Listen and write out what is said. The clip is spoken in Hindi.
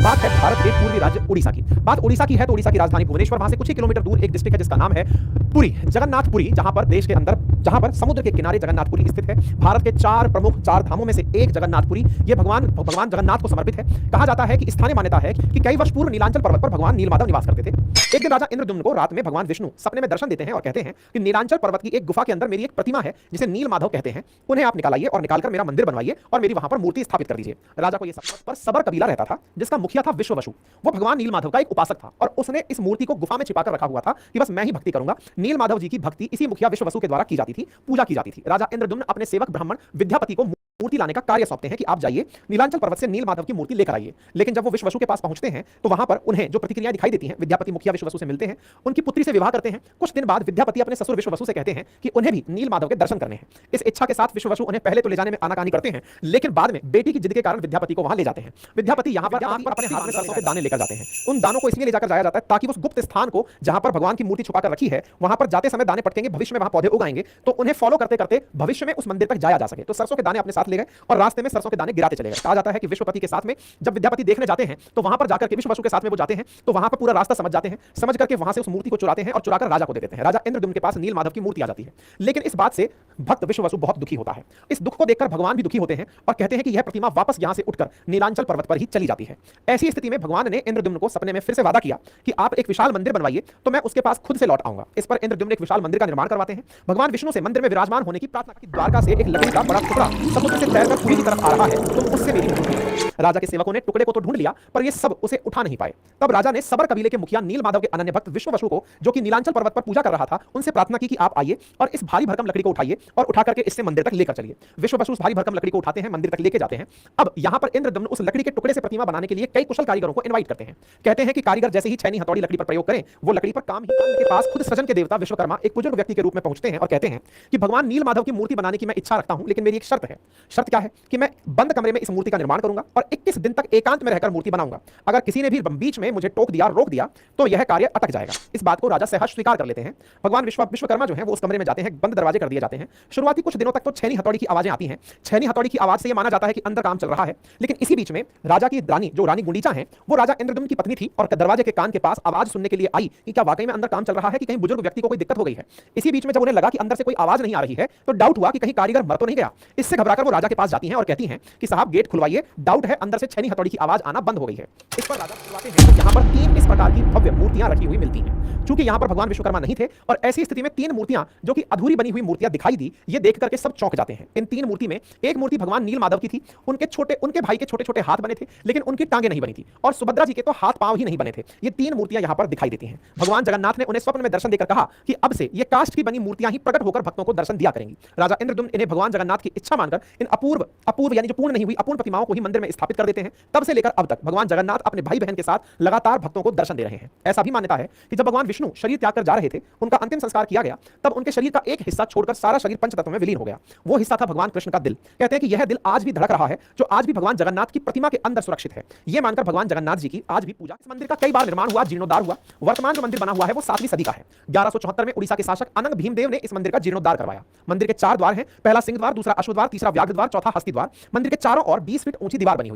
बात है भारत के पूर्वी राज्य उड़ीसा की। बात उड़ीसा की है तो उड़ीसा की राजधानी भुवनेश्वर, वहां से कुछ ही किलोमीटर दूर एक डिस्ट्रिक्ट है जिसका नाम है पुरी, जगन्नाथपुरी, जहां पर देश के अंदर, जहां पर समुद्र के किनारे जगन्नाथपुरी स्थित है। भारत के चार प्रमुख चार धामों में से एक जगन्नाथपुरी, ये भगवान जगन्नाथ को समर्पित है। कहा जाता है कि स्थानीय मान्यता है कि कई वर्ष पूर्व नीलांचल पर्वत पर भगवान नीलमाधव निवास करते थे। एक दिन राजा इंद्रद्युम्न को रात में भगवान विष्णु सपने में दर्शन देते हैं और कहते हैं कि नीलांचल पर्वत की एक गुफा के अंदर मेरी एक प्रतिमा है जिसे नीलमाधव कहते हैं, उन्हें आप निकालिए और निकालकर मेरा मंदिर बनवाइए और मेरी वहां पर मूर्ति स्थापित कर दीजिए। राजा को यह सब पर सबर कबीला रहता था जिसका मुखिया था विश्ववसु। वो भगवान नीलमाधव का एक उपासक था और उसने इस मूर्ति को गुफा में छिपाकर रखा हुआ था कि बस मैं ही भक्ति करूंगा। नीलमाधव जी की भक्ति इसी मुखिया विश्ववसु के द्वारा की जाती थी, पूजा की जाती थी। राजा इंद्रद्युम्न अपने सेवक ब्राह्मण विद्यापति को मूर्ति लाने का कार्य सौंपते हैं कि आप जाइए नीलांचल पर्वत से नीलमाधव की मूर्ति लेकर आइए। लेकिन जब वो विश्ववसु के पास पहुंचते हैं तो वहां पर उन्हें जो प्रतिक्रियाएं दिखाई देती हैं, विद्यापति मुखिया विश्ववसु से मिलते हैं, उनकी पुत्री से विवाह करते हैं। कुछ दिन बाद विद्यापति अपने ससुर विश्ववसु से कहते हैं कि उन्हें भी नीलमाधव के दर्शन करने हैं। इस इच्छा के साथ विश्ववसु उन्हें पहले तो ले जाने में आनाकानी करते हैं, लेकिन बाद में बेटी की जिद के कारण विद्यापति को वहां ले जाते हैं। विद्यापति यहां पर अपने हाथ में सरसों के दाने लेकर जाते हैं। उन दानों को इसलिए ले जाकर जाया जाता है ताकि उस गुप्त स्थान को जहां पर भगवान की मूर्ति छुपाकर रखी है, वहां पर जाते समय दाने पटकेंगे, भविष्य में वहां पौधे उगाएंगे, तो उन्हें फॉलो करते करते भविष्य में उस मंदिर तक जाया जा सके। तो सरसों के दाने अपने साथ ले गए और रास्ते में सरसों के दाने गिराते चले गए। कहा जाता है कि विश्वपति के साथ में जब विद्यापति देखने जाते हैं तो वहां पर जाकर के विश्ववसु के साथ में वो जाते हैं तो वहां पर पूरा रास्ता समझ जाते हैं, समझ करके वहां से उस मूर्ति को चुराते हैं और चुराकर राजा को दे देते हैं। राजा इंद्रद्युम्न के पास नीलमाधव की मूर्ति आ जाती है। लेकिन इस बात से भक्त विश्ववसु बहुत दुखी होता है। इस दुख को देखकर भगवान भी दुखी होते हैं और कहते हैं कि यह प्रतिमा वापस यहां से उठकर नीलांचल पर्वत पर ही चली जाती है। ऐसी स्थिति में भगवान ने इंद्रद्युम्न को सपने में फिर से वादा किया कि आप एक विशाल मंदिर बनवाइए तो मैं उसके पास खुद से लौट आऊंगा। इस पर इंद्रद्युम्न एक विशाल मंदिर का निर्माण करवाते हैं। भगवान विष्णु से मंदिर में विराजमान होने की प्रार्थना की। द्वारका से एक लकड़ी का बड़ा टुकड़ा समुद्र से तैरकर पुरी की तरफ आ रहा है, तो उससे मेरी मूर्ति है। राजा के सेवकों ने टुकड़े को तो ढूंढ लिया पर ये सब उसे उठा नहीं पाए। तब राजा ने सबर कबीले के मुखिया नीलमाधव के अनन्य भक्त विश्ववसु को, जो कि नीलांचल पर्वत पर पूजा कर रहा था, उनसे प्रार्थना की कि आप आइए और इस भारी भरकम लकड़ी को उठाइए और उठा करके इससे मंदिर तक लेकर चलिए। विश्ववसु उस भारी भरकम लकड़ी को उठाते हैं, मंदिर तक लेके जाते हैं। अब यहां पर इंद्रद्युम्न उस लकड़ी के टुकड़े से प्रतिमा बनाने के लिए कई कुशल कारीगरों को इनवाइट करते हैं। कहते हैं कि कारीगर जैसे ही छैनी हथौड़ी लकड़ी पर प्रयोग करें वो लकड़ी पर काम ही काम। के पास खुद सृजन के देवता विश्वकर्मा एक बुजुर्ग व्यक्ति के रूप में पहुंचते हैं और कहते हैं कि भगवान नीलमाधव की मूर्ति बनाने की मैं इच्छा रखता हूं, लेकिन मेरी एक शर्त है। शर्त क्या है कि मैं बंद कमरे में इस मूर्ति का निर्माण करूंगा और 21 दिन तक एकांत में रहकर मूर्ति बनाऊंगा। अगर किसी ने भी बीच में मुझे टोक दिया, रोक दिया, तो यह कार्य अटक जाएगा। इस बात को राजा सहर्ष स्वीकार कर लेते हैं। भगवान विश्वकर्मा जो है वो उस कमरे में जाते हैं, बंद दरवाजे कर दिए जाते हैं। शुरुआती कुछ दिनों तक तो छैनी हथौड़ी की आवाजें आती हैं। छैनी हथौड़ी की आवाज से यह माना जाता है कि अंदर काम चल रहा है। लेकिन इसी बीच में राजा की रानी, जो रानी गुंडीचा है, वो राजा इंद्रद्युम्न की पत्नी थी और दरवाजे के कान के पास आवाज सुनने के लिए आई कि क्या वाकई में अंदर काम चल रहा है कि कहीं बुजुर्ग व्यक्ति को कोई दिक्कत हो गई है। इसी बीच में जब उन्हें लगा कि अंदर से कोई आवाज नहीं आ रही है तो डाउट हुआ कि कहीं कारीगर मर तो नहीं गया। इससे घबराकर वो राजा के पास जाती हैं और कहती हैं कि साहब गेट खुलवाइए, डाउट है अंदर से छैनी हथौड़ी की आवाज आना बंद हो गई है। इस पर राजा खुलवाते हैं तो यहाँ पर 3 इस प्रकार की भव्य मूर्तियां रखी हुई मिलती हैं। चूंकि यहाँ पर भगवान विश्वकर्मा नहीं थे और ऐसी स्थिति में 3 मूर्तियां जो कि अधूरी बनी हुई मूर्तियां दिखाई दी, ये देख करके सब चौंक जाते हैं। इन 3 मूर्ति में एक मूर्ति भगवान नीलमाधव की थी, उनके भाई के छोटे छोटे हाथ बने थे लेकिन उनकी टांगे नहीं बनी थी, और सुभद्रा जी के तो हाथ पांव ही नहीं बने थे। ये 3 मूर्तियां यहाँ पर दिखाई देती हैं। भगवान जगन्नाथ ने उन्हें स्वप्न में दर्शन देकर कहा कि अब से ये काष्ठ की बनी मूर्तियां ही प्रकट होकर भक्तों को दर्शन दिया करेंगी। राजा इंद्रद्युम्न इन्हें भगवान जगन्नाथ की इच्छा मानकर इन अपूर्व यानी जो पूर्ण नहीं हुई अपूर्ण प्रतिमाओं को ही मंदिर में स्थापित कर देते हैं। तब से लेकर अब तक भगवान जगन्नाथ अपने भाई बहन के साथ लगातार भक्तों को दर्शन दे रहे हैं। ऐसा भी मान्यता है कि जब भगवान विष्णु शरीर त्याग कर जा रहे थे, उनका अंतिम संस्कार किया गया, तब उनके शरीर का एक हिस्सा छोड़कर सारा शरीर पंचतत्व में विलीन हो गया। वो हिस्सा था भगवान कृष्ण का दिल। कहते हैं कि यह दिल आज भी धड़क रहा है, जो आज भी भगवान जगन्नाथ की प्रतिमा के अंदर सुरक्षित है। यह मानकर भगवान जगन्नाथ जी की आज भी पूजा। इस मंदिर का कई बार निर्माण हुआ, जीर्णोद्धार हुआ। वर्तमान जो मंदिर बना हुआ है वो 7वीं सदी का है। 1174 में उड़ीसा के शासक अनंग भीमदेव ने इस मंदिर का जीर्णोद्धार करवाया। मंदिर के 4 द्वार हैं, पहला सिंह द्वार, दूसरा अश्व द्वार, तीसरा व्याघ्र द्वार, चौथा हस्ती द्वार। मंदिर के चारों ओर 20 फीट ऊंची दीवार बनी हुई है।